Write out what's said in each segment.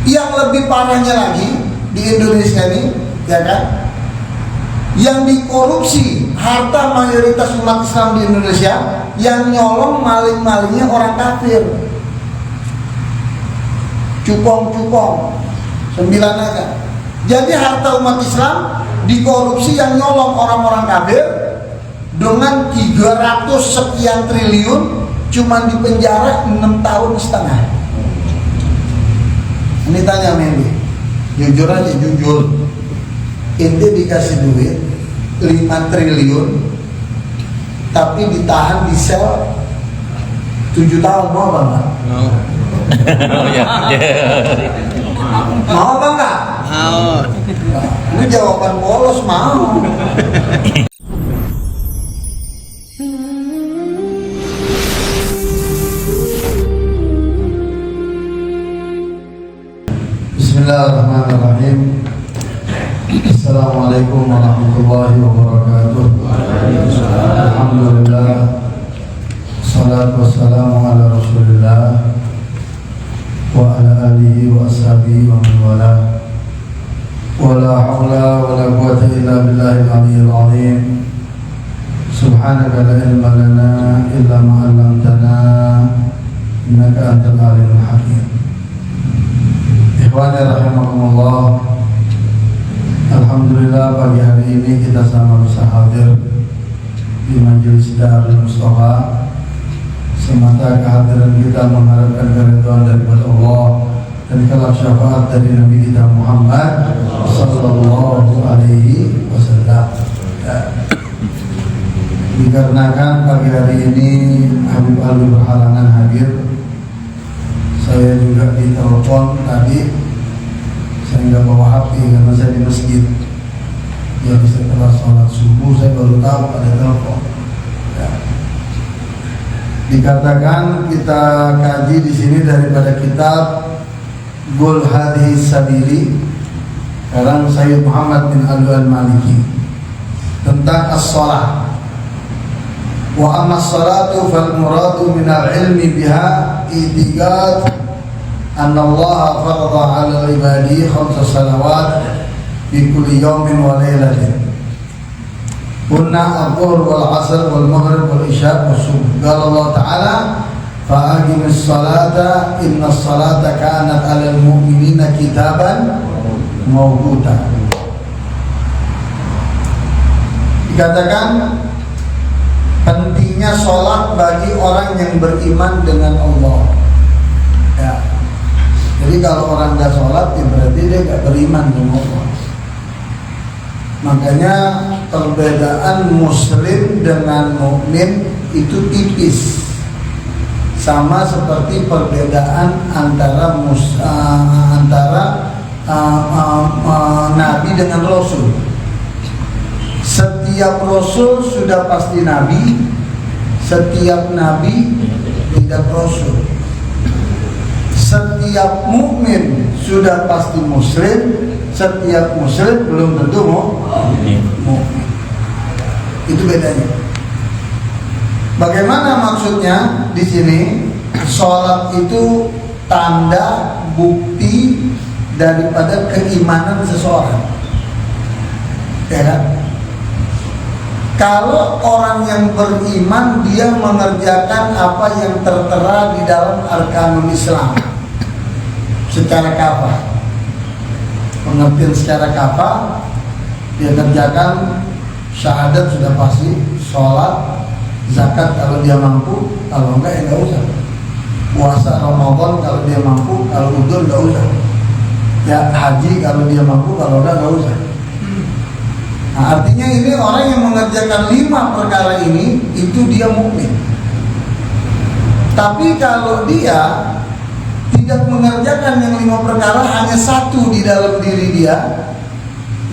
Yang lebih parahnya lagi di Indonesia ini, ya kan, yang dikorupsi harta mayoritas umat Islam di Indonesia, yang nyolong maling-malingnya orang kafir. Cupong-cupong 9 aja. Jadi harta umat Islam dikorupsi, yang nyolong orang-orang kafir dengan 300 sekian triliun, cuman di penjara 6,5 tahun. Ini tanya Mendi, jujur aja, jujur, ente dikasih duit 5 triliun tapi ditahan di sel 7 tahun, mau apa enggak? Mau apa enggak? Mau. Ini jawaban polos, mau. Bismillahirrahmanirrahim. Assalamualaikum warahmatullahi wabarakatuh. Alhamdulillah, salatu wassalamu ala rasulillah wa ala alihi wa ashabihi wa man wala. Wa la hawla wa la quwwata illa billahil aliyyil azim. Subhanaka la ilma lana illa ma 'allamtana innaka antal alimul hakim. Ikhwani rahimakumullah, alhamdulillah pagi hari ini kita sama bisa hadir di majelis Darul Mustafa. Semata kehadiran kita mengharapkan keridhaan daripada Allah dan kelak syafaat dari Nabi kita Muhammad sallallahu alaihi wasallam. Dikarenakan pagi hari ini Habib Alwi berhalangan hadir, saya juga ditelepon tadi. Saya nggak bawa HP karena saya di masjid. Ya, setelah sholat subuh saya baru tahu ada telepon. Ya. Dikatakan kita kaji di sini daripada kitab Gul Hadhi Sabili karang Sayyid Muhammad bin Alwi Al-Maliki tentang as-shalah. Wa amma as-salatu fal muradu min al-ilmi biha i'tiqad anna Allah farada 'ala al-ibadi 5 salawat fi kulli yawmin wa laylatin. Kunna adh-dhuhr wal 'asr wal maghrib wal isya was subh. Qala Allah Ta'ala fa aqimis salata innas salata kanat 'alal mu'minina kitaban mawquta. Dikatakan pentingnya sholat bagi orang yang beriman dengan Allah. Ya. Jadi kalau orang nggak sholat, ya berarti dia nggak beriman dengan Allah. Makanya perbedaan Muslim dengan mukmin itu tipis, sama seperti perbedaan antara Nabi dengan Rasul. Setiap Rasul sudah pasti Nabi, setiap Nabi tidak Rasul. Setiap mukmin sudah pasti Muslim, setiap Muslim belum tentu mukmin. Itu bedanya. Bagaimana maksudnya di sini? Sholat itu tanda bukti daripada keimanan seseorang. Ya kan? Kalau orang yang beriman dia mengerjakan apa yang tertera di dalam arkanul Islam secara kafah, pengertian secara kafah, dia kerjakan syahadat sudah pasti, sholat, zakat kalau dia mampu, kalau enggak ya enggak usah. Puasa Ramadan kalau dia mampu, kalau udzur enggak usah. Ya haji kalau dia mampu, kalau enggak usah. Nah, artinya ini orang yang mengerjakan 5 perkara ini itu dia mukmin. Tapi kalau dia tidak mengerjakan yang 5 perkara, hanya 1 di dalam diri dia,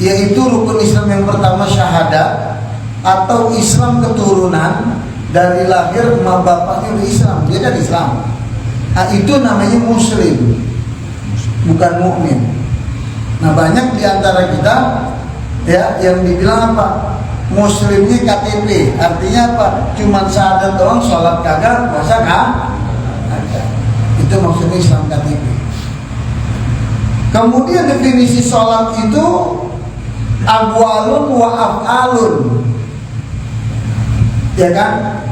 yaitu rukun Islam yang pertama syahadat, atau Islam keturunan dari lahir emak bapaknya udah Islam, dia kan Islam. Nah, itu namanya Muslim, bukan mukmin. Nah, banyak di antara kita ya yang dibilang apa? Muslimnya KTP, artinya apa? Cuman syahadat doang, sholat kagak, puasa kagak. Itu maksudnya Islam KTP. Kemudian definisi sholat itu aqwalun wa af'alun, ya kan?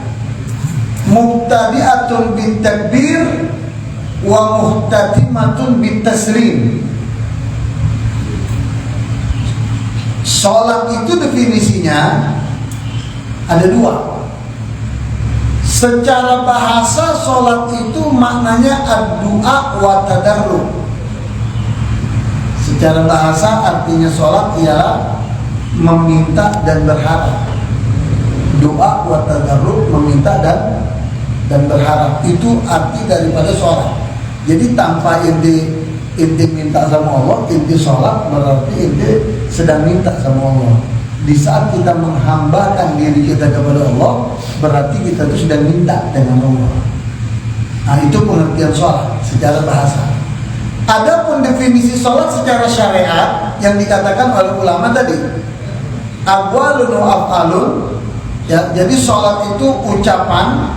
Mubtadi'atun bitakbir wa muhtatimatun bitaslim. Sholat itu definisinya ada dua. Secara bahasa sholat itu maknanya ad-du'a wa tadarruk. Secara bahasa artinya sholat ialah meminta dan berharap. Doa wa tadarruk, meminta dan berharap, itu arti daripada sholat. Jadi tanpa inti minta sama Allah, inti sholat berarti inti sedang minta sama Allah. Di saat kita menghambakan diri kita kepada Allah, berarti kita itu sedang minta dengan Allah. Nah, itu pengertian sholat secara bahasa. Adapun definisi sholat secara syariat yang dikatakan oleh ulama tadi, aqwalun wa af'alun, ya, jadi sholat itu ucapan,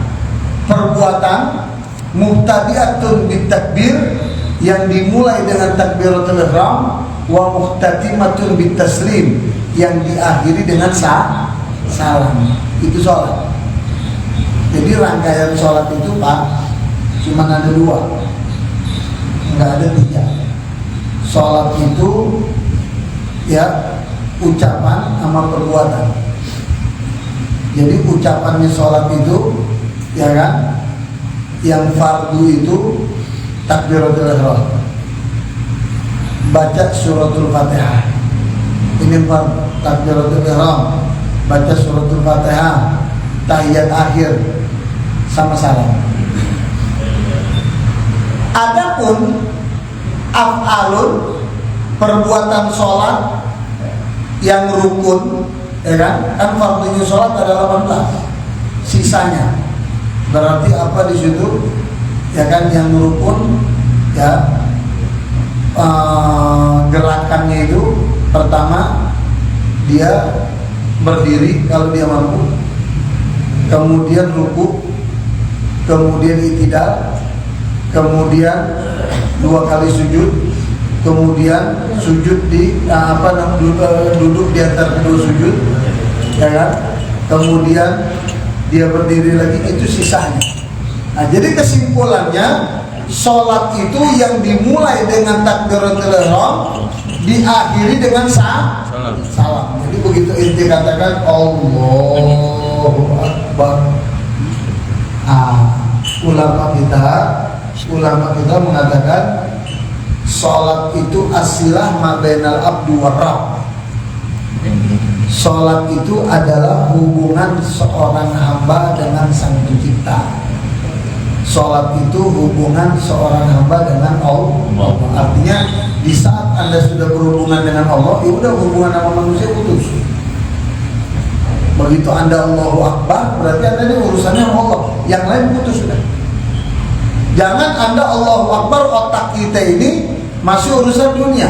perbuatan, muhtadi'atun bitakbir, yang dimulai dengan takbiratul ihram, wa muhtatimatun bitaslim, yang diakhiri dengan salam. Itu sholat. Jadi rangkaian sholat itu Pak, cuma ada dua, nggak ada tiga. Sholat itu ya ucapan sama perbuatan. Jadi ucapannya sholat itu, ya kan, yang fardu itu takbiratul ihram, baca suratul Fatihah. Ini fardu, takbiratul ihram, baca suratul Fatihah, tahiyat akhir sama salam. Adapun af'alun, perbuatan sholat yang rukun, ya kan fardunya sholat ada 18, sisanya berarti apa di situ, ya kan, yang rukun, ya, gerakannya itu pertama dia berdiri kalau dia mampu, kemudian ruku, kemudian i'tidal, kemudian 2 kali sujud, kemudian sujud di duduk di antara kedua sujud, ya kan, kemudian dia berdiri lagi, itu sisanya. Nah, jadi kesimpulannya sholat itu yang dimulai dengan takbiratul ihram, diakhiri dengan salam. Jadi begitu inti katakan Allahu Akbar, ulama kita mengatakan sholat itu asilah ma bainal abdu war rabb. Sholat itu adalah hubungan seorang hamba dengan sang pencipta. Sholat itu hubungan seorang hamba dengan Allah. Artinya di saat Anda sudah berhubungan dengan Allah, ya udah, hubungan sama manusia putus. Begitu Anda Allahu Akbar, berarti Anda ini urusannya sama Allah, yang lain putus sudah. Jangan Anda Allahu Akbar, otak kita ini masih urusan dunia.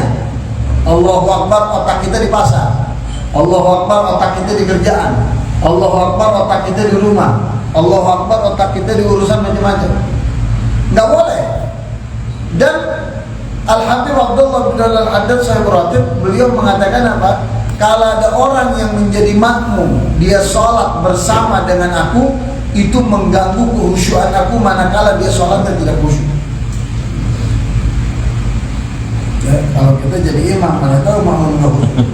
Allahu Akbar, otak kita di pasar. Allahu Akbar, otak kita di kerjaan. Allahu Akbar, otak kita di rumah. Allahu Akbar, otak kita di urusan macam-macam. Nggak boleh. Dan Al-Habib Abdullah bin Al-Haddad Sahib Ratib, beliau mengatakan apa? Kalau ada orang yang menjadi makmum, dia sholat bersama dengan aku, itu mengganggu kehusyuan aku manakala dia sholat dan tidak khusyuk. Ya, kalau kita jadi imam, mana tahu makmum nggak khusyuk.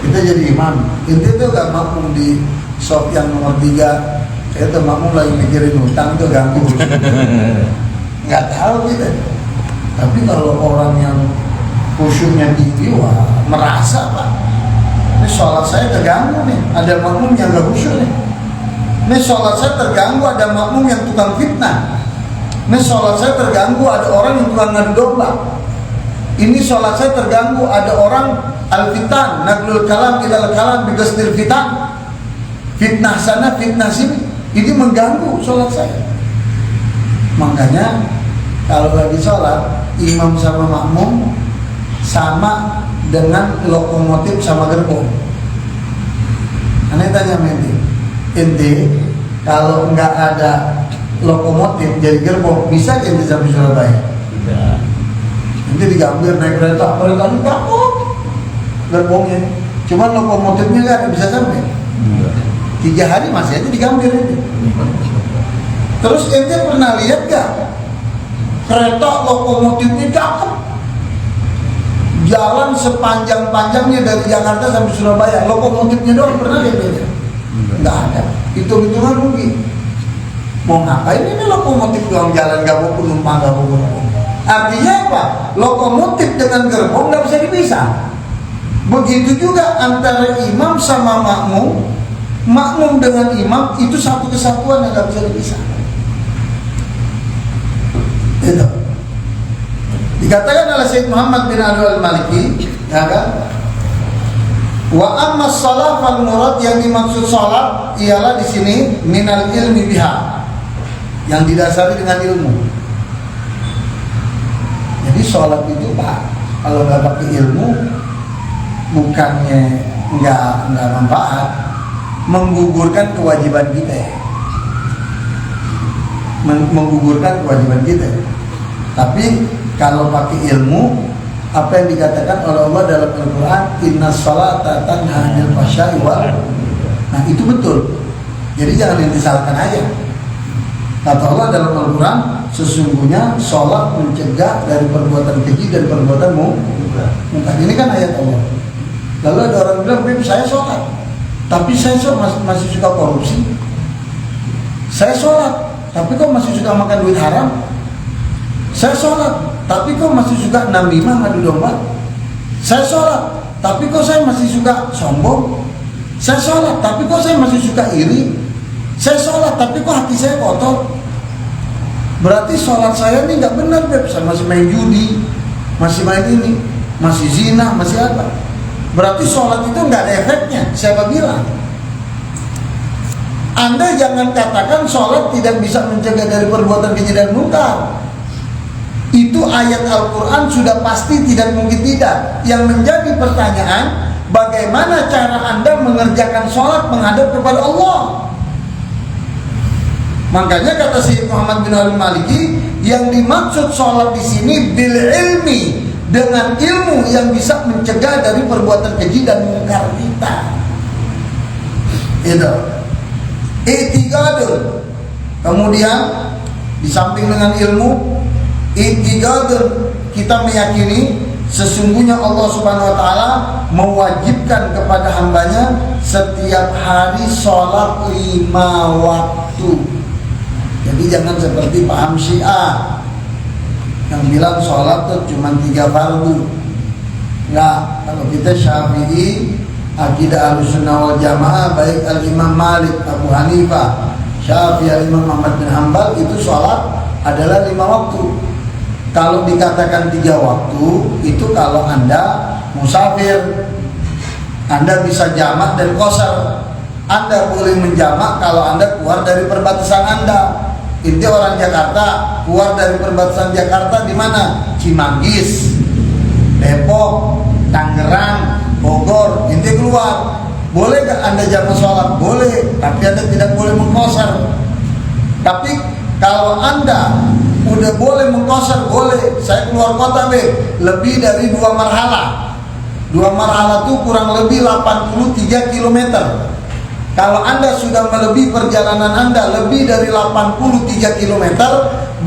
Kita jadi imam, itu gak makmum di shop yang nomor 3, itu makmum lagi mikirin hutang, itu ganggu. Nggak tahu kita. Tapi kalau orang yang khusyuknya tinggi, wah, merasa Pak, ini sholat saya terganggu nih, ada makmum yang gak khusyuk nih. Ini sholat saya terganggu, ada makmum yang tukang fitnah. Ini sholat saya terganggu, ada orang yang tukang ngadu domba. Ini sholat saya terganggu, ada orang al-fitan, naglul kalam ilal kalam bigastil fitan, fitnah sana, fitnah sini. Ini mengganggu sholat saya. Makanya kalau lagi sholat, imam sama makmum sama dengan lokomotif sama gerbong. Aneh tanya ente, kalau nggak ada lokomotif jadi gerbong, bisa ente sampai Surabaya? Tidak. Nanti digambil naik kereta ini takut gerbongnya, cuman lokomotifnya nggak bisa sampai. 3 hari masih aja digambil itu. Terus ente pernah lihat gak kereta lokomotifnya cakep, jalan sepanjang-panjangnya dari Jakarta sampai Surabaya, lokomotifnya doang pernah lihat ente? Nggak ada. Hitung-hitungan rugi. Mau ngapain ini lokomotif doang jalan, gak mau penumpang, gak mau gerbong. Artinya apa? Lokomotif dengan gerbong gak bisa dipisah. Begitu juga antara imam sama makmum, makmum dengan imam itu satu kesatuan yang gak bisa dipisah. Itu dikatakan oleh Syekh Muhammad bin Abdul Maliki, ya kan? Wa amma shalah fal murad, yang dimaksud salat ialah di sini minal ilmi biha, yang didasari dengan ilmu. Jadi sholat itu Pak, kalau nggak pakai ilmu, bukannya nggak manfaat, menggugurkan kewajiban kita, menggugurkan kewajiban kita. Tapi kalau pakai ilmu, apa yang dikatakan oleh Allah dalam Al-Quran, inna sholata tanha 'anil fahsya'i wal, nah itu betul. Jadi jangan disalahkan aja. Kata Allah dalam Al-Quran, sesungguhnya sholat mencegah dari perbuatan keji dan perbuatan munkar. Ini kan ayat Allah. Lalu ada orang bilang, saya sholat, tapi saya masih suka korupsi. Saya sholat, tapi kok masih suka makan duit haram. Saya sholat, tapi kok masih suka namimah, ngadu domba. Saya sholat, tapi kok saya masih suka sombong. Saya sholat, tapi kok saya masih suka iri. Saya sholat, tapi kok hati saya kotor. Berarti sholat saya ini nggak benar, Beb. Saya masih main judi, masih main ini, masih zina, masih apa. Berarti sholat itu nggak ada efeknya. Siapa bilang? Anda jangan katakan sholat tidak bisa mencegah dari perbuatan keji dan munkar. Itu ayat Al-Quran sudah pasti tidak mungkin tidak. Yang menjadi pertanyaan, bagaimana cara Anda mengerjakan sholat menghadap kepada Allah? Makanya kata Syekh Muhammad bin Abdul Maliki, yang dimaksud sholat di sini bil ilmi, dengan ilmu yang bisa mencegah dari perbuatan keji dan munkar kita. Itu i'tiqadun. Kemudian di samping dengan ilmu, i'tiqadun, kita meyakini sesungguhnya Allah Subhanahu wa taala mewajibkan kepada hambanya setiap hari sholat 5 waktu. Jadi jangan seperti paham Syiah yang bilang sholat itu cuma 3 fardu. Enggak, kalau kita Syafi'i, akidah Ahlussunnah wal Jamaah, baik Al-Imam Malik, Abu Hanifah, Syafi'i, Al-Imam Ahmad bin Hanbal, itu sholat adalah 5 waktu. Kalau dikatakan 3 waktu, itu kalau Anda musafir, Anda bisa jamak dan qashar. Anda boleh menjamak kalau Anda keluar dari perbatasan Anda. Inti orang Jakarta keluar dari perbatasan Jakarta di mana? Cimanggis, Depok, Tangerang, Bogor. Inti keluar. Boleh gak Anda jamak sholat? Boleh, tapi Anda tidak boleh mengqashar. Tapi kalau Anda udah boleh mengqashar, boleh. Saya keluar kota lebih dari 2 marhala. 2 marhala itu kurang lebih 83 km. Kalau Anda sudah melebihi perjalanan Anda lebih dari 83 km,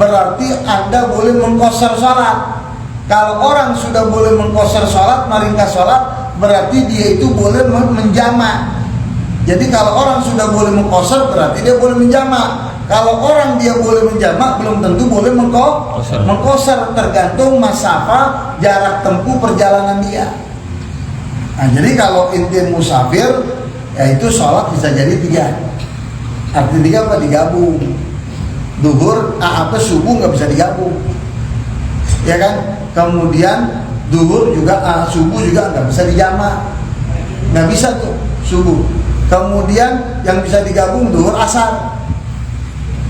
berarti Anda boleh mengqashar sholat. Kalau orang sudah boleh mengqashar sholat, meringkas sholat, berarti dia itu boleh menjamak. Jadi kalau orang sudah boleh mengqashar, berarti dia boleh menjamak. Kalau orang dia boleh menjamak, belum tentu boleh mengqashar, tergantung masafah, jarak tempuh perjalanan dia. Nah, jadi kalau inti musafir, ya itu sholat bisa jadi 3. Arti 3 apa? Digabung. Duhur, subuh nggak bisa digabung, ya kan? Kemudian duhur juga, subuh juga nggak bisa dijamak, nggak bisa tuh subuh. Kemudian yang bisa digabung duhur asar.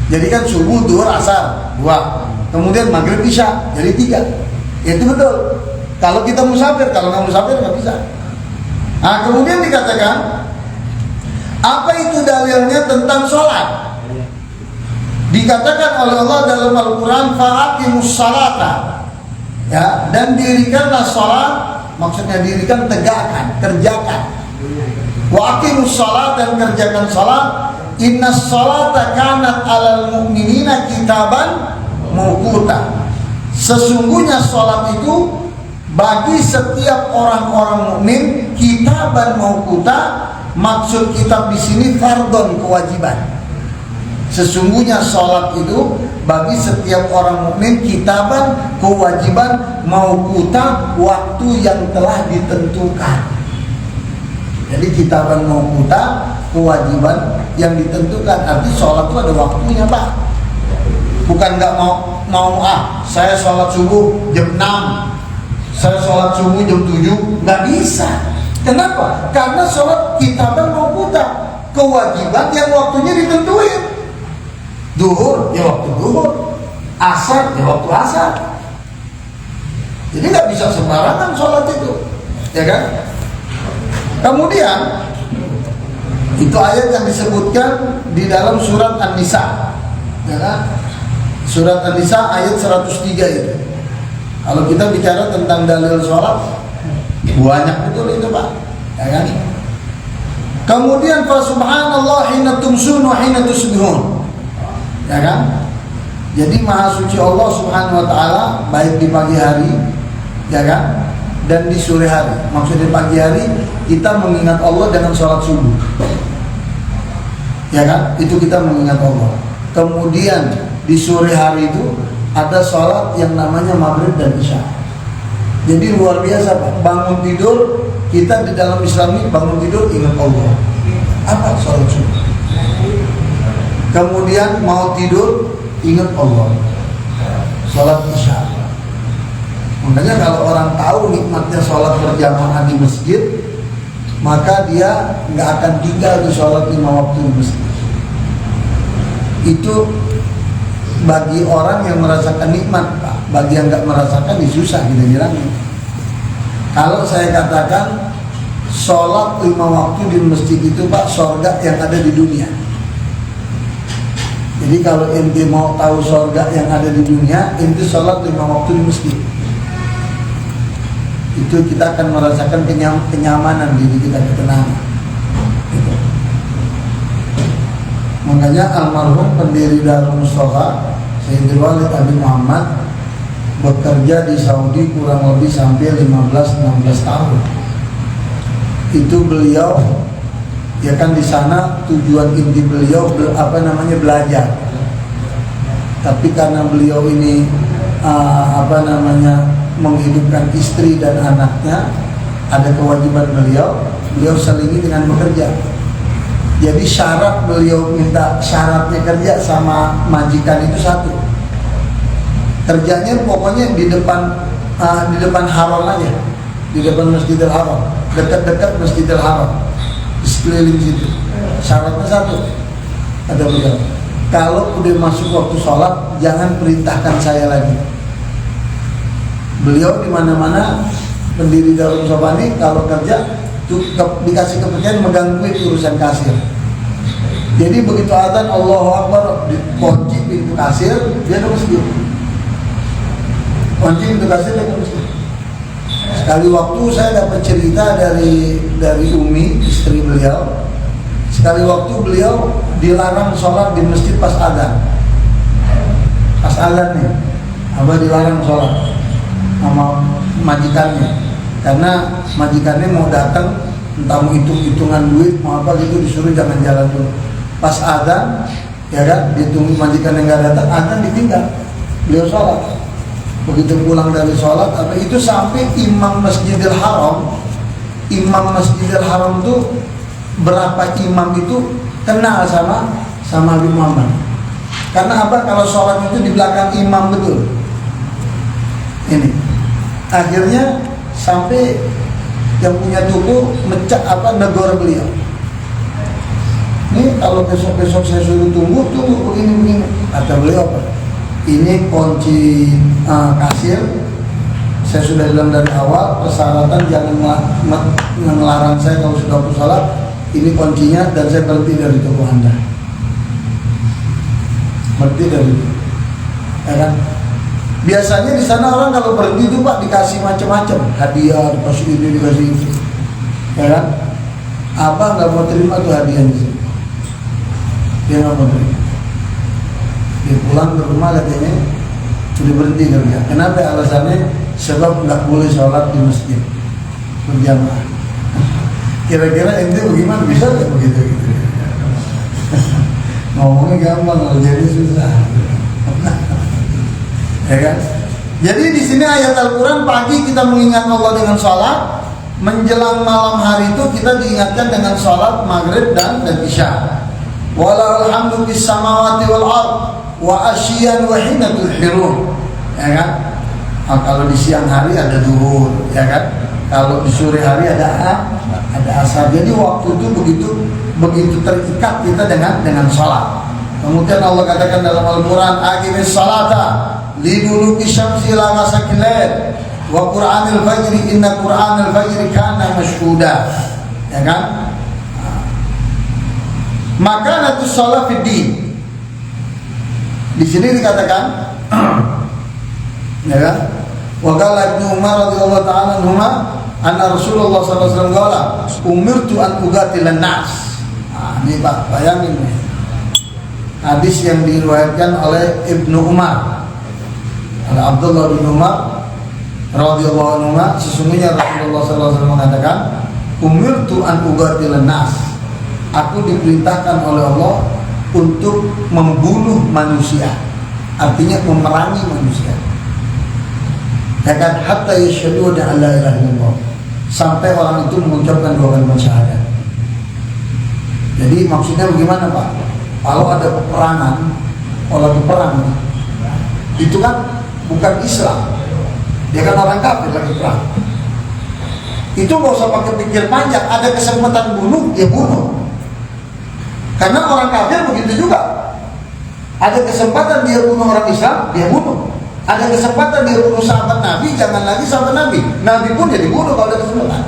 Jadi kan subuh, duhur, asar 2. Kemudian maghrib isya jadi 3. Itu betul. Kalau kita musafir, kalau nggak musafir nggak bisa. Nah, kemudian dikatakan, apa itu dalilnya tentang sholat? Dikatakan oleh Allah dalam Al-Quran, fa'aqimus salata. Ya, dan dirikanlah sholat, maksudnya dirikan, tegakkan, kerjakan. Wa aqimus sholat, dan kerjakan sholat. Inna sholata kanat alal mu'minina kitaban mawquta. Sesungguhnya sholat itu bagi setiap orang-orang mukmin kitaban mawquta. Maksud kitab di sini fardhon, kewajiban. Sesungguhnya sholat itu bagi setiap orang mukmin kitaban, kewajiban, mawquta, waktu yang telah ditentukan. Jadi kitaban mawquta, kewajiban yang ditentukan. Arti sholat itu ada waktunya, Pak. Bukan nggak mau saya sholat subuh jam 6, saya sholat subuh jam 7, nggak bisa. Kenapa? Karena sholat kitaban mawquta, kewajiban yang waktunya ditentuin. Duhur ya waktu duhur, asar ya waktu asar. Jadi nggak bisa sembarangan sholat itu, ya kan? Kemudian itu ayat yang disebutkan di dalam surat An-Nisa, ya kan? Surat An-Nisa ayat 103 itu. Kalau kita bicara tentang dalil sholat, banyak betul itu, Pak, ya kan? Kemudian fa subhanallah hina tumsun wa hina tusbihun. Ya kan? Jadi maha suci Allah subhanahu wa ta'ala baik di pagi hari, ya kan, dan di sore hari. Maksudnya pagi hari kita mengingat Allah dengan sholat subuh, ya kan, itu kita mengingat Allah. Kemudian di sore hari itu ada sholat yang namanya maghrib dan isya. Jadi luar biasa, Pak. Bangun tidur, kita di dalam Islam ini bangun tidur ingat Allah. Apa? Sholat subuh. Kemudian mau tidur ingat Allah, sholat isya. Makanya kalau orang tahu nikmatnya sholat berjamaah di masjid, maka dia nggak akan tinggal di sholat 5 waktu di masjid. Itu bagi orang yang merasakan nikmat, Pak. Bagi yang nggak merasakan susah kita bilangnya. Kalau saya katakan sholat 5 waktu di masjid itu, Pak, surga yang ada di dunia. Jadi kalau ente mau tahu surga yang ada di dunia, ente sholat 5 waktu di masjid. Itu kita akan merasakan kenyamanan diri kita, ketenangan. Gitu. Makanya almarhum pendiri Darul Mustafa Sayyidul Walid Abi Muhammad bekerja di Saudi kurang lebih sampai 15-16 tahun. Itu beliau, ya kan, di sana tujuan inti beliau belajar. Tapi karena beliau ini menghidupkan istri dan anaknya, ada kewajiban beliau selingi dengan bekerja. Jadi syarat beliau minta syaratnya kerja sama majikan itu satu. Kerjanya pokoknya di depan haram aja, di depan Masjidil Haram, dekat-dekat Masjidil Haram, di sekeliling situ. Syaratnya satu, ada beliau. Kalau udah masuk waktu sholat, jangan perintahkan saya lagi. Beliau di mana-mana pendiri Darul Mustafa ini kalau kerja dikasih kepercayaan megang duit urusan kasir. Jadi begitu adzan Allahu Akbar, dikunci pintu kasir, dia ke masjid. Kunci pintu kasir, dia ke masjid. Sekali waktu saya dapat cerita dari Umi, istri beliau. Sekali waktu beliau dilarang sholat di masjid pas adzan. Pas adzan nih, Abah dilarang sholat sama majikannya, karena majikannya mau datang, entah mau hitung-hitungan duit mau apa gitu, disuruh jangan jalan dulu. Pas adzan, ya kan, ditunggu majikan yang nggak datang, adzan ditinggal, beliau sholat. Begitu pulang dari sholat, itu sampai imam Masjidil Haram itu berapa imam itu kenal sama Nabi Muhammad. Karena apa? Kalau sholat itu di belakang imam betul. Ini akhirnya sampai yang punya toko negor beliau. Ini kalau besok saya suruh tunggu begini. Kata beliau apa? Ini kunci kasir. Saya sudah bilang dari awal, persyaratan jangan melarang saya kalau sudah aku sholat. Ini kuncinya dan saya berhenti dari toko Anda. Berhenti dari itu, ya kan? Biasanya di sana orang kalau berhenti itu Pak dikasih macam-macam, hadiah, dikasih ini, dikasih itu, ya kan? Abah nggak mau terima tuh hadiah di sini, dia nggak mau terima. Dia pulang ke rumah katanya sudah berhenti kerja. Kenapa? Alasannya sebab nggak boleh sholat di masjid berjamaah. Kira-kira ente bagaimana, bisa nggak begitu gitu? Ngomongnya gampang, kalau jadi susah. Ya kan? Jadi di sini ayat Al-Quran, pagi kita mengingat Allah dengan sholat, menjelang malam hari itu kita diingatkan dengan sholat maghrib dan isya. Walahul hamdu bis samawati wal ard wa asyian wa hina tudhirun. Ya kan? Nah, kalau di siang hari ada zuhur, ya kan? Kalau di sore hari ada asar. Jadi waktu itu begitu terikat kita dengan sholat. Kemudian Allah katakan dalam Al-Quran, aqimis salata liduluki syamsi ila ghasaqil lail wa qur'anil fajri inna qur'anal fajri kana mashhuda. Ya kan? Makanatus shalah fid din. Di sini dikatakan ya kan? Wa qala Ibnu Umar radhiyallahu ta'ala anhuma anna Rasulullah sallallahu alaihi wasallam qala umirtu an uqatilan nas. Ini Pak, bayangin nih. Hadis yang diriwayatkan oleh Ibnu Umar, oleh Abdullah bin Umar radhiyallahu anhu, sesungguhnya Rasulullah sallallahu alaihi wasallam mengatakan, umirtu an uqatilan nas. Aku diperintahkan oleh Allah untuk membunuh manusia, artinya memerangi manusia. Ya kan, hatta yashhadu an la ilaha illallah, sampai orang itu mengucapkan dua kalimat syahadat. Jadi maksudnya bagaimana Pak? Kalau ada peperangan, kalau lagi perang, itu kan bukan Islam, dia kan orang kafir lagi perang. Itu nggak usah pakai pikir panjang, ada kesempatan bunuh, dia bunuh. Karena orang kafir begitu juga, ada kesempatan dia bunuh orang Islam, dia bunuh. Ada kesempatan dia bunuh sahabat Nabi, jangan lagi sahabat Nabi, Nabi pun dia dibunuh kalau ada kesempatan.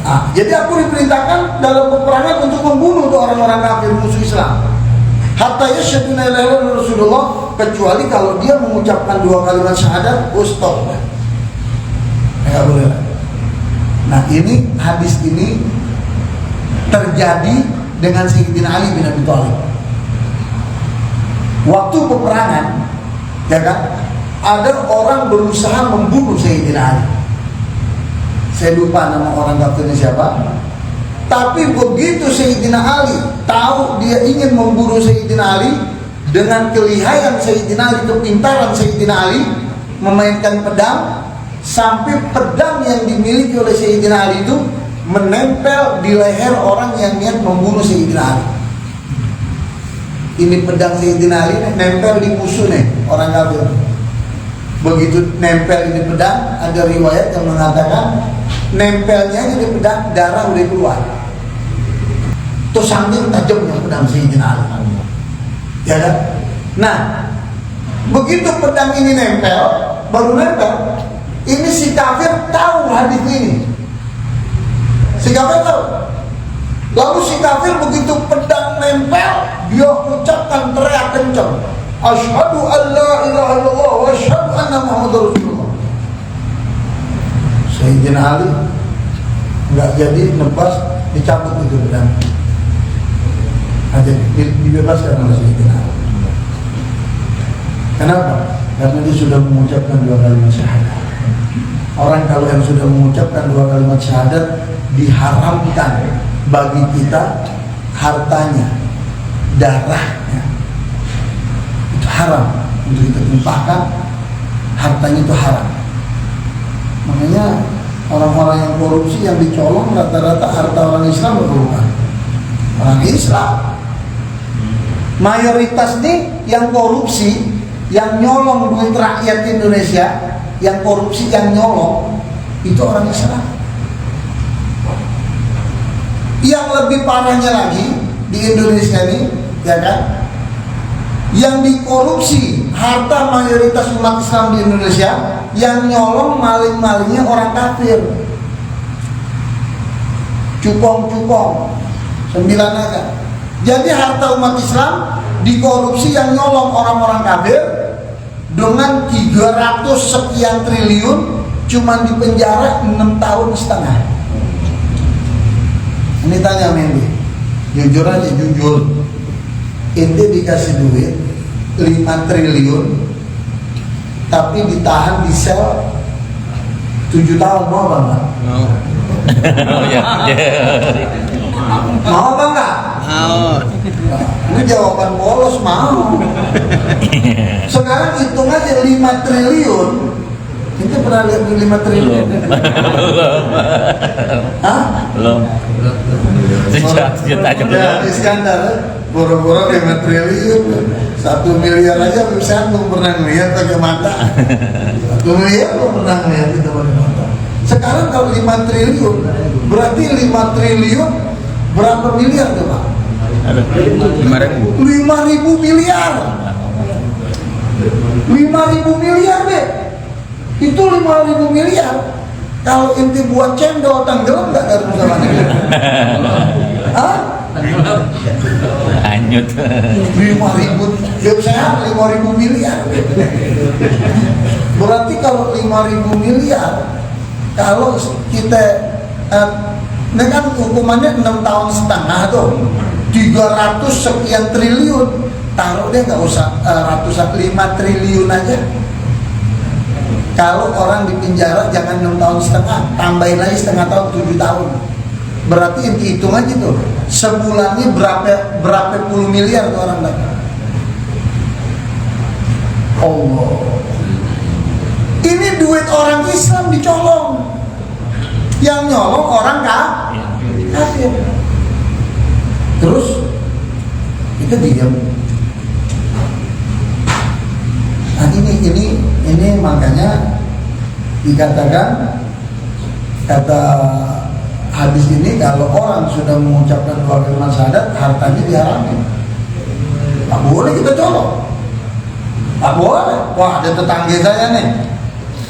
Jadi aku diperintahkan dalam peperangan untuk membunuh orang-orang kafir musuh Islam. Hatta yashhadu an la ilaha illallah Rasulullah, kecuali kalau dia mengucapkan dua kalimat syahadat, stop. Ya boleh. Nah ini hadis ini terjadi dengan Sayyidina Ali bin Abi Thalib. Waktu peperangan, ya kan, ada orang berusaha membunuh Sayyidina Ali. Saya lupa nama orang kafirnya siapa. Tapi begitu Sayyidina Ali tahu dia ingin membunuh Sayyidina Ali, dengan kelihayan Sayyidina Ali, kepintaran Sayyidina Ali memainkan pedang, sampai pedang yang dimiliki oleh Sayyidina Ali itu menempel di leher orang yang niat membunuh Sayyidina Ali. Ini pedang Sayyidina Ali nempel di musuh nih, orang kafir. Begitu nempel ini pedang, ada riwayat yang mengatakan nempelnya ini pedang, darah udah keluar. Itu saking tajamnya pedang Sayyidina Ali. Ya kan? Nah, begitu pedang ini nempel, baru nempel, ini si kafir tahu hadis ini. Si kafir tahu. Lalu si kafir begitu pedang nempel, dia ucapkan teriak kencang, asyhadu an la ilaha illallah wa asyhadu anna Muhammadar Rasulullah. Sayyidina Ali nggak jadi nebas, dicabut itu pedang. Dibebaskan oleh Sayyidina Ali. Kenapa? Karena dia sudah mengucapkan dua kalimat syahadat. Orang kalau yang sudah mengucapkan dua kalimat syahadat, diharamkan bagi kita hartanya, darahnya. Itu haram untuk kita tumpahkan, hartanya itu haram. Makanya orang-orang yang korupsi, yang dicolong rata-rata harta orang Islam bukan orang Islam. Mayoritas nih yang korupsi, yang nyolong duit rakyat Indonesia, yang korupsi, yang nyolong, itu orang Islam. Yang lebih parahnya lagi di Indonesia ini, ya kan, yang dikorupsi harta mayoritas umat Islam di Indonesia, yang nyolong maling-malingnya orang kafir. Cukong-cukong 9 aja. Jadi harta umat Islam dikorupsi, yang nyolong orang-orang kafir, dengan 300 sekian triliun cuma dipenjara 6 tahun setengah. Ini tanya Mendy, jujur aja, jujur, ente dikasih duit 5 triliun tapi ditahan di sel 7 tahun, mau apa enggak? Oh ya. Mau apa enggak? Mau. Ini jawaban polos, mau. Sekarang hitung aja 5 triliun. Kita pernah lihat 5 triliun? Hah? Belum. Sejuta aja belum. Iskandar, boro-boro 5 triliun. 1 miliar aja saya belum pernah ngeliat pakai mata. 1 miliar belum pernah ngeliat itu pakai mata. Sekarang kalau 5 triliun, berarti 5 triliun berapa miliar tuh Pak? 5.000 miliar. 5.000 miliar deh. Itu 5.000 miliar. Kalau inti buat cendol tenggelam nggak dari pesawatnya? Hah? Hanyut. 5.000, ya saya 5.000 miliar. Berarti kalau 5.000 miliar, kalau kita ini kan hukumannya 6 tahun setengah tuh, 300 sekian triliun, taruh deh nggak usah ratusan, 5 triliun aja. Kalau orang di penjara jangan 6 tahun setengah, tambahin lagi setengah tahun, 7 tahun. Berarti hitung aja tuh, sebulannya berapa puluh miliar tuh orang dapat. Allah, ini duit orang Islam dicolong, yang nyolong orang kafir. Terus kita diam. Nah ini makanya dikatakan, kata hadis ini, kalau orang sudah mengucapkan 2 kalimat syahadat, hartanya diharamkan. Tak boleh kita colong. Tak boleh. Wah, ada tetangga saya nih,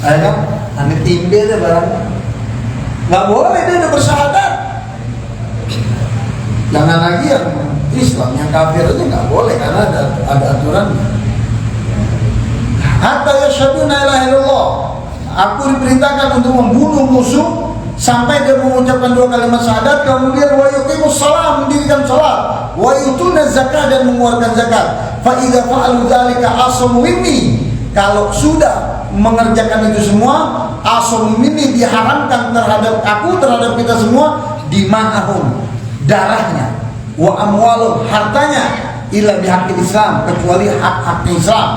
ayo kan, aneh timbe deh barangnya. Nggak boleh, dia udah bersyahadat. Jangan lagi yang Islam, yang kafir itu nggak boleh, karena ada aturannya. Hatta yashhadu la ilaha illallah. Aku diperintahkan untuk membunuh musuh sampai dia mengucapkan 2 kalimat syahadat, kemudian wa yuqimus shalah, mendirikan salat, wa yutuna zakat, dan mengeluarkan zakat. Fa idza fa'alu dzalika asamu minni. Kalau sudah mengerjakan itu semua, asamu minni, diharamkan terhadap aku, terhadap kita semua, dima'ahum, darahnya, wa amwalum, hartanya, illa bihaqqil Islam, kecuali hak-hak Islam.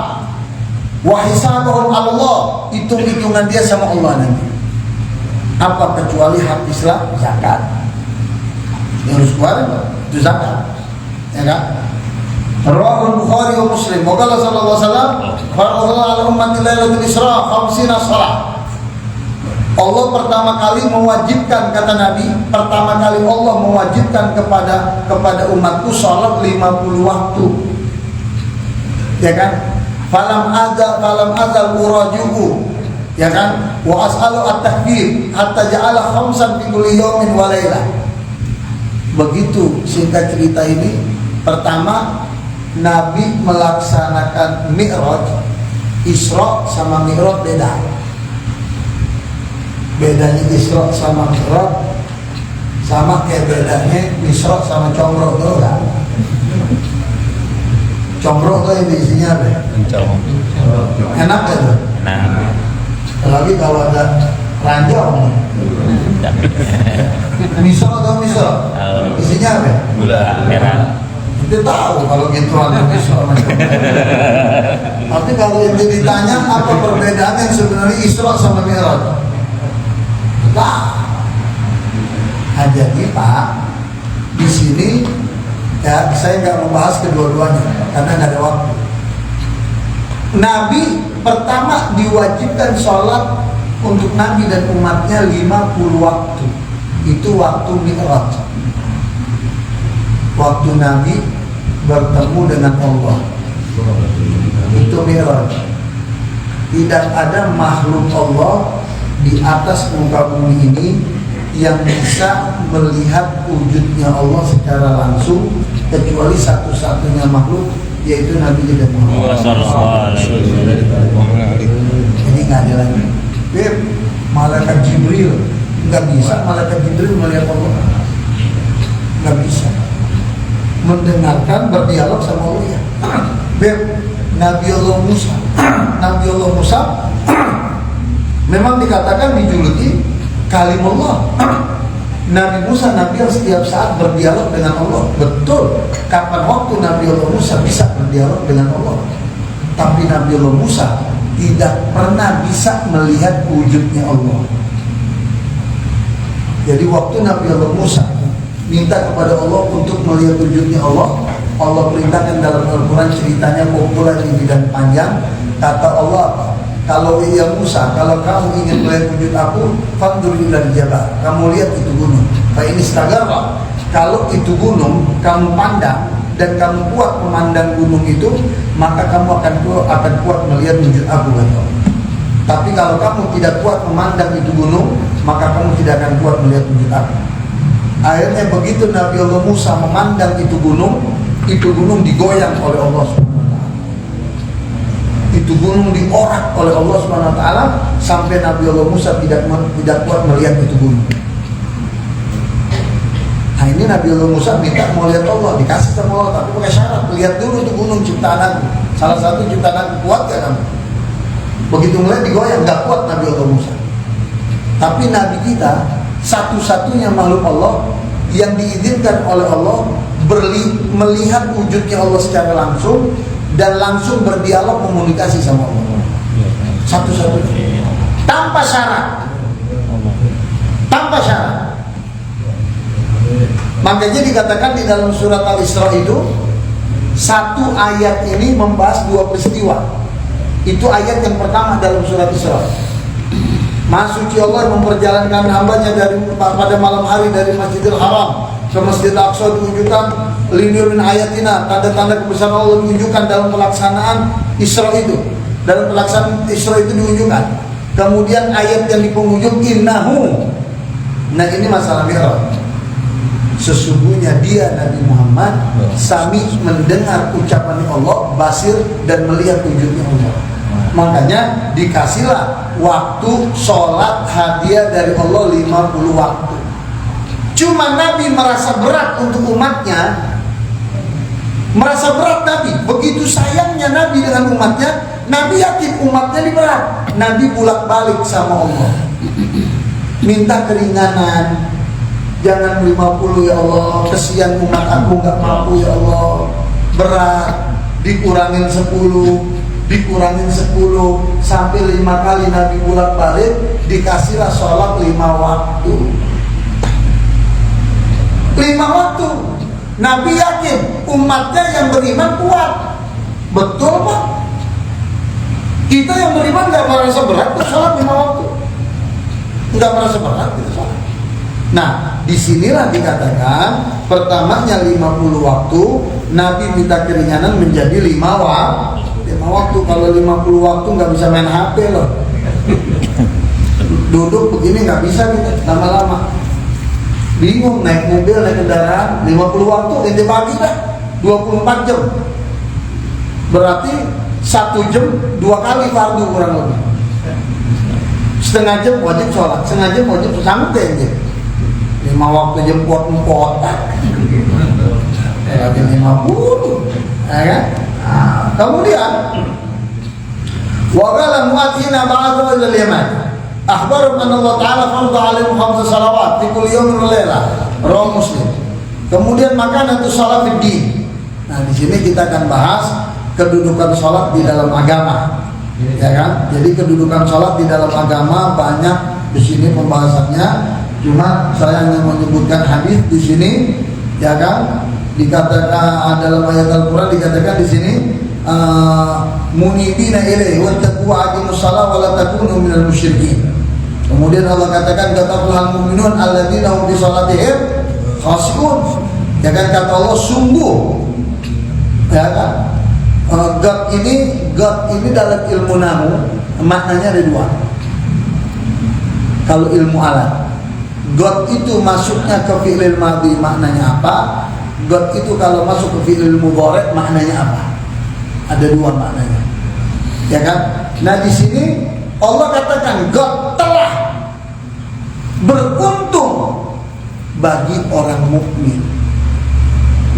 Wa hisabuhum Allah, hitung-hitungan dia sama Allah nanti. Apa kecuali hak Islam? Zakat. Yang harus keluar itu zakat, ya kan? Rawahul Bukhari wa Muslim. Wa qala sallallahu alaihi wasallam, "Faradallahu 'ala ummati lailatul Isra 50 shalah." Allah pertama kali mewajibkan, kata Nabi, pertama kali Allah mewajibkan kepada umatku salat 50 waktu. Ya kan? Falam azal urajuhu, ya kan? Wa as'alu at-tahbib hatta ja'ala khamsan fi kulli yawmin wa lailah. Begitu singkat cerita ini. Pertama, Nabi melaksanakan Mi'raj. Isra sama Mi'raj beda. Bedanya Isra sama Mi'raj sama kayak bedanya Isra sama Comro tuh kan? Comro tuh yang isinya apa ya? Enak ya tuh? Enak. Apalagi kalau ada ranjau. Miso atau miso? Isinya apa ya? Gula merah. Kita tahu kalau gitu ada miso. Tapi kalau itu ditanya apa perbedaan yang sebenarnya Isra sama Mi'raj? Nah, jadi Pak, di sini ya saya nggak membahas kedua-duanya karena nggak ada waktu. Nabi pertama diwajibkan sholat untuk Nabi dan umatnya 50 waktu. Itu waktu Mi'raj, waktu Nabi bertemu dengan Allah. Itu Mi'raj. Tidak ada makhluk Allah di atas muka bumi ini yang bisa melihat wujudnya Allah secara langsung, kecuali satu-satunya makhluk yaitu Nabi kita Muhammad. Sallallahu alaihi wasallam. Jadi nggak ada lagi. Beb, malaikat Jibril nggak bisa, malaikat Jibril melihat Allah nggak bisa mendengarkan berdialog sama Allah ya. Beb, Nabi Allah Musa memang dikatakan dijuluki kalimullah. Nabi Musa, Nabi yang setiap saat berdialog dengan Allah. Betul, kapan waktu Nabi Allah Musa bisa berdialog dengan Allah. Tapi Nabi Allah Musa tidak pernah bisa melihat wujudnya Allah. Jadi waktu Nabi Allah Musa minta kepada Allah untuk melihat wujudnya Allah, Allah perintahkan dalam Al-Quran, ceritanya populer ini dan panjang. Kata Allah apa? Kalau ya Musa, kalau kamu ingin melihat wujud aku, fandur ilal jabal, kamu lihat itu gunung. Fa ini istagarra, kalau itu gunung kamu pandang dan kamu kuat memandang gunung itu, maka kamu akan kuat melihat wujud aku, kata Allah. Tapi kalau kamu tidak kuat memandang itu gunung, maka kamu tidak akan kuat melihat wujud aku. Akhirnya begitu Nabi Allah Musa memandang itu gunung digoyang oleh Allah SWT. Itu gunung diorak oleh Allah SWT sampai Nabi Allah Musa tidak kuat melihat itu gunung. Nah ini Nabi Allah Musa minta mau lihat Allah, dikasih sama Allah, tapi pakai syarat, lihat dulu itu gunung ciptaan aku. Salah satu ciptaan aku, kuat gak kamu? Begitu melihat digoyang, gak kuat Nabi Allah Musa. Tapi Nabi kita satu-satunya makhluk Allah yang diizinkan oleh Allah melihat wujudnya Allah secara langsung dan langsung berdialog, komunikasi sama Allah. Satu-satunya, tanpa syarat. Makanya dikatakan di dalam surat Al-Isra itu, satu ayat ini membahas dua peristiwa. Itu ayat yang pertama dalam surat Isra. Maha suci Allah memperjalankan hambanya pada malam hari dari Masjidil Haram ke Masjidil Aqsa, ditunjukkan linur min ayatina, tanda-tanda kebesaran Allah ditunjukkan dalam pelaksanaan Isra itu. Dalam pelaksanaan Isra itu ditunjukkan. Kemudian ayat yang di penghujung innahu. Nah ini masalah Mi'raj. Sesungguhnya dia Nabi Muhammad sami mendengar ucapan Allah, basir dan melihat wujudnya Allah. Makanya dikasihlah waktu sholat hadiah dari Allah 50 waktu. Cuma Nabi merasa berat untuk umatnya. Merasa berat Nabi. Begitu sayangnya Nabi dengan umatnya, Nabi yakin umatnya ini berat. Nabi bolak-balik sama Allah, minta keringanan. Jangan 50 ya Allah, kesian umat aku gak mampu ya Allah. Berat, dikurangin 10 sampai 5 kali Nabi bolak-balik, dikasihlah sholat 5 waktu. 5 waktu. Nabi yakin umatnya yang beriman kuat. Betul Pak? Kita yang beriman gak merasa berat untuk sholat 5 waktu. Gak merasa berat kita sholat. Nah, disinilah dikatakan pertamanya 50 waktu, Nabi minta keringanan menjadi 5 waktu. Kalau 50 waktu nggak bisa main HP loh. Duduk begini nggak bisa kita lama-lama. Bingung naik mobil, naik kendaraan. 50 waktu ente bagi dah 24 jam. Berarti 1 jam 2 kali fardu kurang lebih. Setengah jam wajib sholat, setengah jam wajib santai aja. 5 waktu jemput-empot. Lagi 50, ya kan? Kemudian wa qala mu'atina ba'athu ila al-Yaman akhbaru anna Allah Ta'ala farada 'alaihim 5 salawat fi kulli yawmin wa lailah, rawahu Muslim. Kemudian makanatu shalat fid din. Nah, di sini kita akan bahas kedudukan salat di dalam agama. Ya kan? Jadi kedudukan salat di dalam agama banyak di sini pembahasannya. Cuma saya hanya menyebutkan hadis di sini, ya kan? Dikatakan dalam ayat Al-Qur'an dikatakan di sini munibina ilaihi wattaqu aqimus shalah wa la takunu minal musyrikin. Kemudian Allah katakan katakanlah mu'minun alladzina hum fi shalatihim khashi'un. Ya kan, kata Allah sungguh. Ya kan? God ini dalam ilmu nahu maknanya ada 2. Kalau ilmu alat, God itu masuknya ke fi'il madhi maknanya apa? God itu kalau masuk ke fi'il mudhari maknanya apa? Ada dua maknanya, ya kan? Nah di sini Allah katakan God telah beruntung bagi orang mukmin.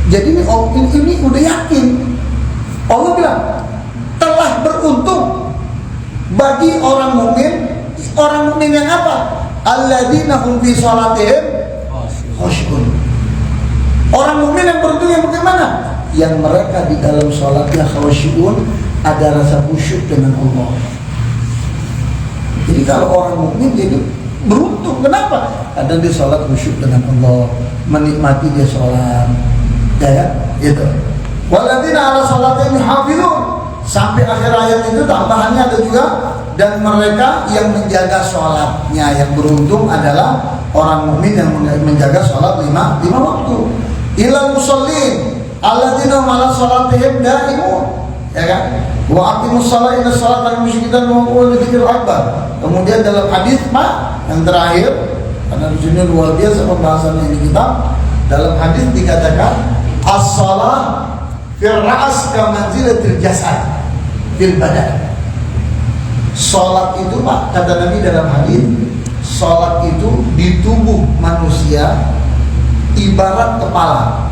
Jadi ini udah yakin. Allah bilang telah beruntung bagi orang mukmin. Orang mukmin yang apa? Alladzina hum fi shalatihim khusyu'un. Orang mukmin yang beruntung yang bagaimana? Yang mereka di dalam sholatnya khusyu'un, ada rasa khusyuk dengan Allah. Jadi kalau orang mukmin jadi beruntung. Kenapa? Karena dia sholat khusyuk dengan Allah, menikmati dia sholat, ya kan? Gitu. Walladzina ala sholatihim hafizun. Sampai akhir ayat itu tambahannya ada juga, dan mereka yang menjaga sholatnya. Yang beruntung adalah orang mukmin yang menjaga sholat lima waktu. Ilal musallin alladzina ala sholatihim daimun, ya kan? Wa aqimus shalah inna sholata lil musyrikin wa huwa dzikrul akbar. Kemudian dalam hadis Pak yang terakhir, karena di sini luar biasa pembahasannya ini kitab, dalam hadis dikatakan as-shalah fil ra's ka manzilatil jasad fil badan. Salat itu Pak, kata Nabi dalam hadis, salat itu di tubuh manusia ibarat kepala.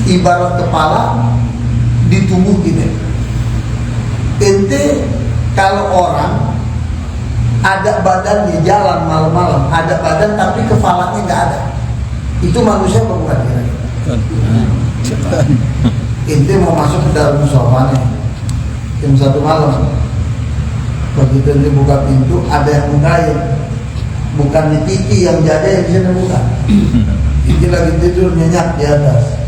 Ibarat kepala di tubuh kita. Ente kalau orang ada badannya jalan malam-malam, ada badan tapi kepalanya nggak ada, itu manusia apa bukan kira-kira? Ente mau masuk ke dalam musolahnya jam 1 malam, begitu ente buka pintu ada yang bukain, bukan di Tiki yang jaga yang bisa buka. Tiki lagi tidur nyenyak di atas.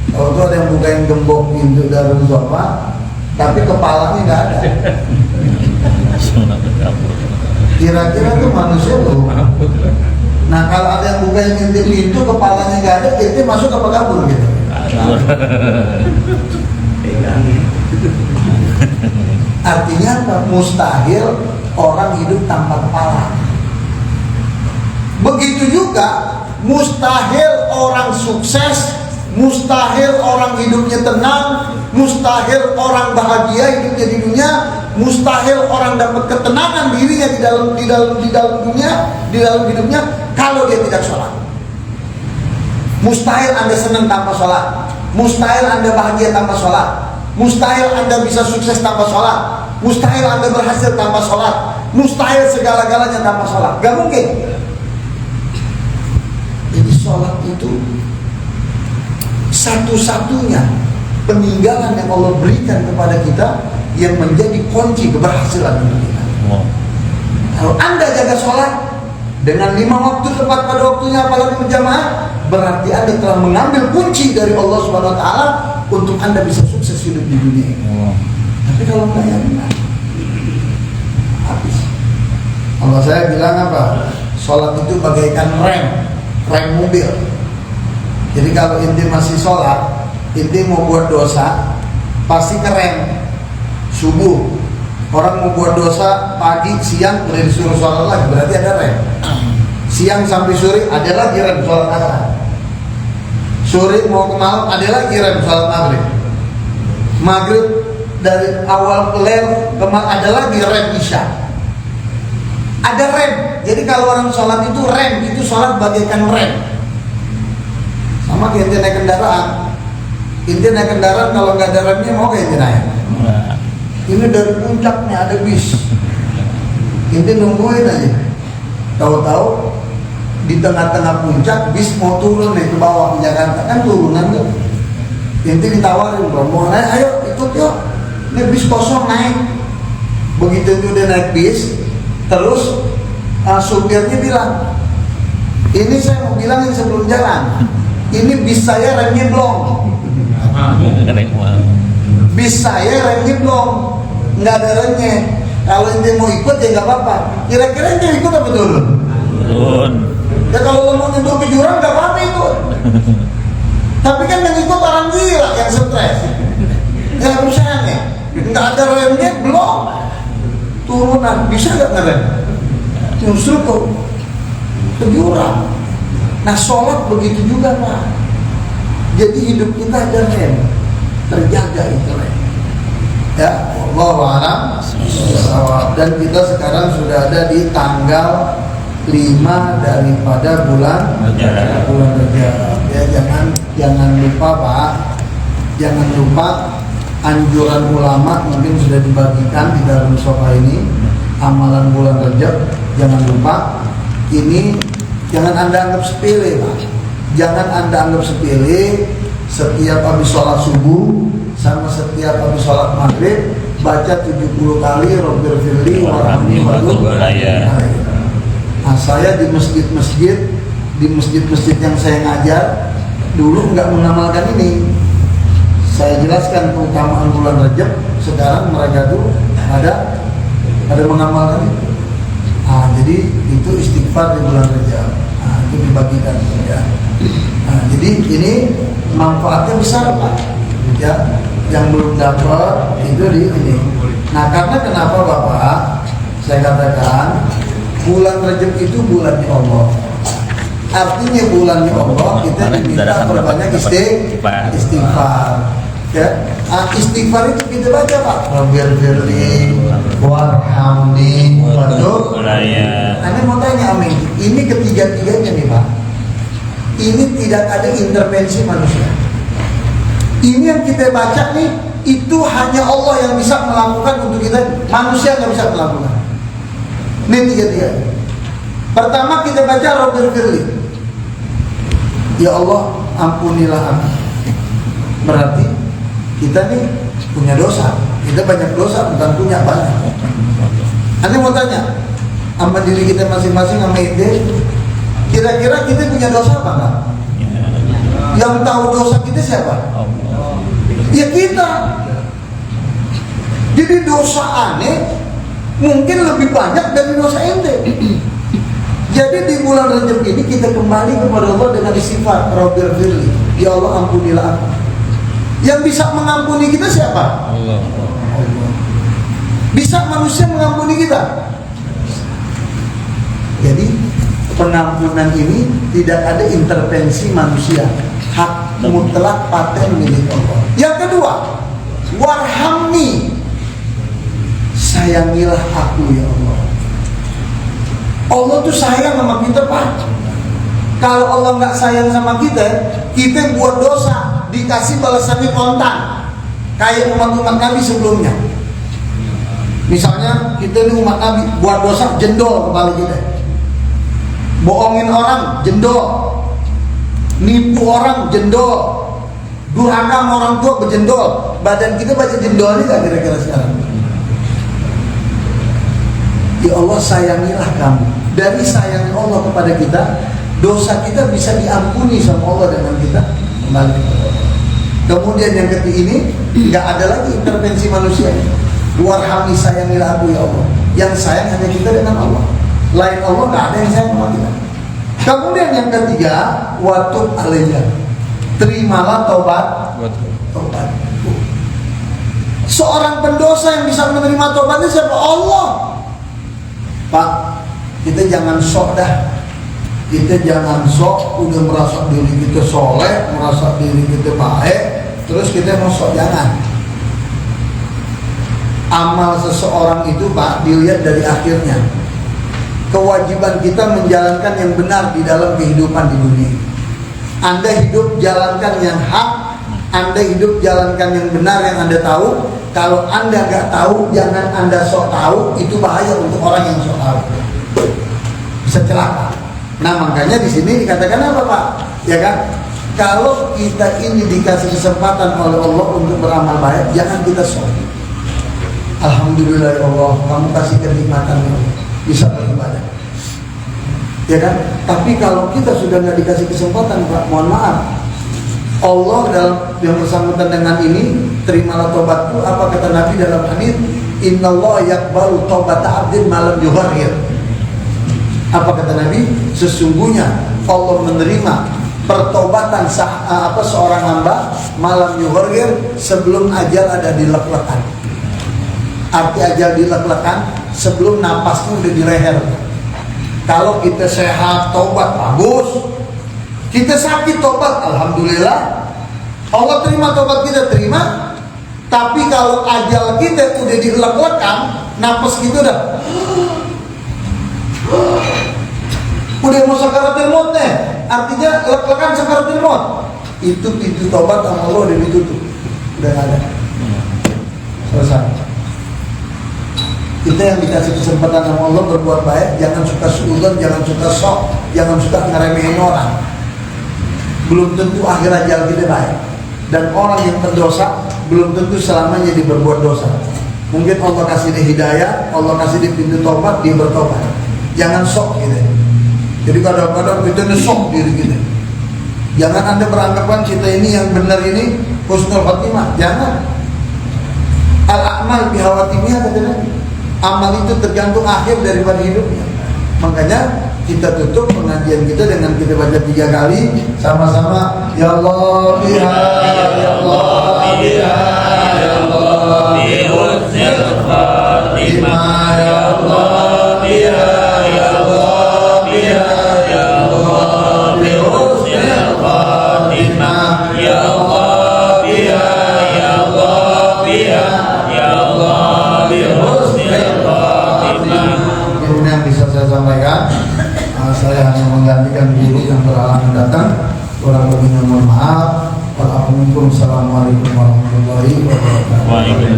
Kalau tuh ada yang bukain gembok pintu dalam sofa, tapi kepalanya nggak ada. Kira-kira tuh manusia tuh. Nah kalau ada yang bukain pintu kepalanya nggak ada, itu masuk apa kabur gitu? Artinya apa? Mustahil orang hidup tanpa kepala. Begitu juga mustahil orang sukses, mustahil orang hidupnya tenang, mustahil orang bahagia hidupnya di dunia, mustahil orang dapat ketenangan dirinya di dalam dunia, di dalam hidupnya kalau dia tidak sholat. Mustahil Anda senang tanpa sholat, mustahil Anda bahagia tanpa sholat, mustahil Anda bisa sukses tanpa sholat, mustahil Anda berhasil tanpa sholat, mustahil segala-galanya tanpa sholat. Gak mungkin. Jadi sholat itu satu-satunya peninggalan yang Allah berikan kepada kita yang menjadi kunci keberhasilan hidup kita. Kalau Anda jaga sholat dengan 5 waktu tepat pada waktunya, apalagi berjamaah, berarti Anda telah mengambil kunci dari Allah Subhanahu Wa Taala untuk Anda bisa sukses hidup di dunia ini. Tapi kalau enggak ya benar, habis. Allah saya bilang apa? Sholat itu bagaikan rem mobil. Jadi kalau inti masih sholat, inti mau buat dosa, pasti keren. Subuh, orang mau buat dosa pagi, siang udah disuruh sholat lagi, berarti ada rem. Siang sampai sore ada lagi rem sholat asar. Sore mau ke malam ada lagi rem sholat maghrib. Maghrib dari awal ke ke malam ada lagi rem isya. Ada rem. Jadi kalau orang sholat itu rem, itu sholat bagaikan rem. Sama kayak ente naik kendaraan. Ente naik kendaraan kalau nggak ada remnya mau kayak ente naik. Ini dari puncaknya ada bis. Ente nungguin aja. Tahu-tahu di tengah-tengah puncak bis mau turun nih ke bawah di Jakarta, kan turunan tuh. Ente ditawarin, mau naik, ayo ikut yuk. Ini bis kosong naik. Begitu itu udah naik bis, terus supirnya bilang, ini saya mau bilangin sebelum jalan, ini bis saya remnya belum. Bis saya remnya belum, nggak ada remnya. Kalau ente mau ikut ya nggak apa-apa. Kira-kira ente ikut apa turun? Turun. Ya kalau lo mau nyundul ke jurang nggak apa-apa ikut. Tapi kan yang ikut orang gila yang stres. Ya misalnya nggak ada remnya belum, turunan bisa nggak ngerem? Justru ke jurang. Nah sholat begitu juga Pak. Jadi hidup kita ada rem, terjaga itu rem. Ya, wallahu a'lam bishawab. Dan kita sekarang sudah ada di tanggal 5 daripada bulan Rajab. Ya, jangan lupa Pak, jangan lupa anjuran ulama mungkin sudah dibagikan di dalam sofa ini, amalan bulan Rajab. Jangan lupa, ini jangan Anda anggap sepele Pak. Jangan Anda anggap sepele. Setiap habis sholat subuh sama setiap habis sholat maghrib baca 70 kali Robbir Firli warhamni wadulaya. Nah, saya di masjid-masjid yang saya ngajar dulu nggak mengamalkan ini. Saya jelaskan keutamaan bulan Rajab. Sekarang mereka tuh ada mengamalkan itu. Nah, jadi itu istighfar di bulan Rajab. Nah, itu dibagikan ya. Nah, jadi ini manfaatnya besar Pak. Ya, yang belum dapat itu di ini. Nah, karena kenapa Bapak? Saya katakan bulan Rajab itu bulannya Allah. Artinya bulannya Allah, kita diminta berbanyak istighfar. Ya, istighfar itu kita baca Pak. Robbir Firli warhamni wadulaya. Anda mau tanya amin. Ini ketiga-tiganya nih Pak. Ini tidak ada intervensi manusia. Ini yang kita baca nih, itu hanya Allah yang bisa melakukan untuk kita. Manusia nggak bisa melakukan. Ini tiga-tiga. Pertama kita baca Robbir Firli. Ya Allah, ampunilah aku. Berarti kita nih punya dosa. Kita banyak dosa, bukan punya banyak. Anda mau tanya, sama diri kita masing-masing, sama ide, kira-kira kita punya dosa apa enggak? Yang tahu dosa kita siapa? Ya kita. Jadi dosa aneh mungkin lebih banyak dari dosa ente. Jadi di bulan Rajab ini kita kembali kepada Allah dengan istighfar, Robbir Firli. Ya Allah, ampunilah aku. Yang bisa mengampuni kita siapa? Allah. Bisa manusia mengampuni kita? Jadi pengampunan ini tidak ada intervensi manusia. Hak mutlak paten milik Allah. Yang kedua, warhamni, sayangilah aku ya Allah. Allah tuh sayang sama kita Pak. Kalau Allah nggak sayang sama kita, kita buat dosa dikasih balasannya kontan, kayak umat-umat Nabi sebelumnya. Misalnya kita ini umat Nabi buat dosa, jendol kepala kita, bohongin orang, jendol, nipu orang, jendol, durhaka sama orang tua, berjendol. Badan kita baca jendol ini gak kira-kira sekarang? Ya Allah, sayangilah kamu. Dari sayang Allah kepada kita, dosa kita bisa diampuni sama Allah dengan kita kembali kepada Allah. Kemudian yang ketiga ini nggak ada lagi intervensi manusia. Warhamni, sayangilah aku ya Allah. Yang sayang hanya kita dengan Allah. Lain Allah nggak ada yang sayang sama kita. Kemudian yang ketiga, watub alayya, terimalah tobat. Seorang pendosa yang bisa menerima tobatnya siapa? Allah. Pak, kita jangan sok dah. Kita jangan sok udah merasa diri kita soleh, merasa diri kita baik, terus kita mau sok. Jangan. Amal seseorang itu Pak dilihat dari akhirnya. Kewajiban kita menjalankan yang benar di dalam kehidupan di dunia. Anda hidup jalankan yang hak, Anda hidup jalankan yang benar yang Anda tahu. Kalau Anda nggak tahu, jangan Anda sok tahu. Itu bahaya untuk orang yang sok tahu. Bisa celaka. Nah makanya di sini dikatakan apa Pak? Ya kan? Kalau kita ini dikasih kesempatan oleh Allah untuk beramal baik, jangan kita sok. Alhamdulillah ya Allah, kamu kasih kenikmatan bisa beribadah. Ya kan? Tapi kalau kita sudah nggak dikasih kesempatan Pak, mohon maaf. Allah dalam yang bersangkutan dengan ini, terimalah tobatku. Apa kata Nabi dalam hadis? Innallaha yaqbalu taubata 'abdin ma lam yughargir. Apa kata Nabi? Sesungguhnya Allah menerima pertobatan seorang hamba malam yuhurgir, sebelum ajal ada di lek-lekan. Arti ajal di lek-lekan sebelum napasnya udah di leher. Kalau kita sehat tobat bagus, kita sakit tobat alhamdulillah, Allah terima tobat kita, terima. Tapi kalau ajal kita udah dilek-lekan, napas kita udah mau sakaratul maut nih, artinya lek-lekan sakaratul maut, itu pintu tobat sama Allah udah ditutup, udah nggak ada, selesai. Kita yang dikasih kesempatan sama Allah berbuat baik, jangan suka suudzon, jangan suka sok, jangan suka ngeremehin orang. Belum tentu akhir ajal kita baik. Dan orang yang berdosa belum tentu selamanya dia berbuat dosa. Mungkin Allah kasih dia hidayah, Allah kasih dia pintu tobat, dia bertobat. Jangan sok gitu. Jadi kadang-kadang kita sok diri kita. Jangan Anda beranggapan kita ini yang benar ini husnul khotimah. Jangan. Al-a'mal bihawatimiyah kata Nabi. Amal itu tergantung akhir daripada hidupnya. Makanya kita tutup pengajian kita dengan kita baca 3 kali sama-sama, ya Allah biha, ya Allah biha, ya Allah bi husnil khatimah, ya Allah biha, ya Allah biha, ya Allah bi husnil khatimah, ya Allah biha, ya Allah biha, ya Allah bi husnil khatimah. Ini yang bisa saya sampaikan. Saya hanya menggantikan guru yang berhalangan datang. Kurang lebihnya mohon maaf. Wassalamualaikum warahmatullahi wabarakatuh.